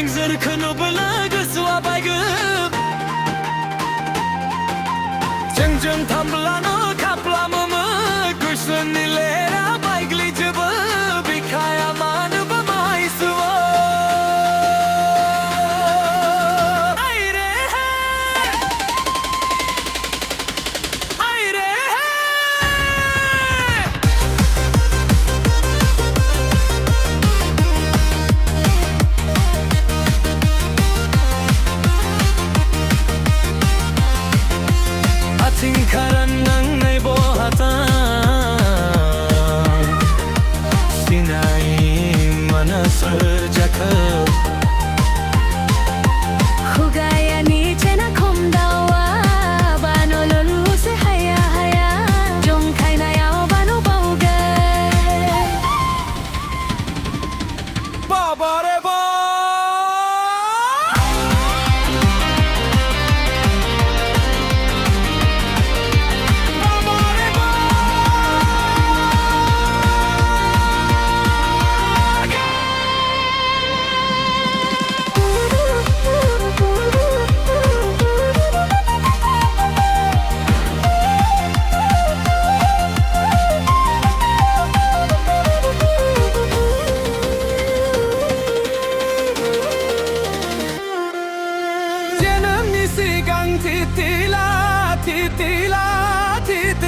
zırkını bılı suwa baygım Cıngcım tamblano kaplamımı Güçlü nilera baygli cıbı Bir kayamanı bamay suwa Hayre Hayre Ating karanang ngay bohatan Sinay manasır jakıl Hugaya niche na komdawa Bano lolu se haya haya Jong kai na yao bano bauge Baba re ba Titila, titila, titila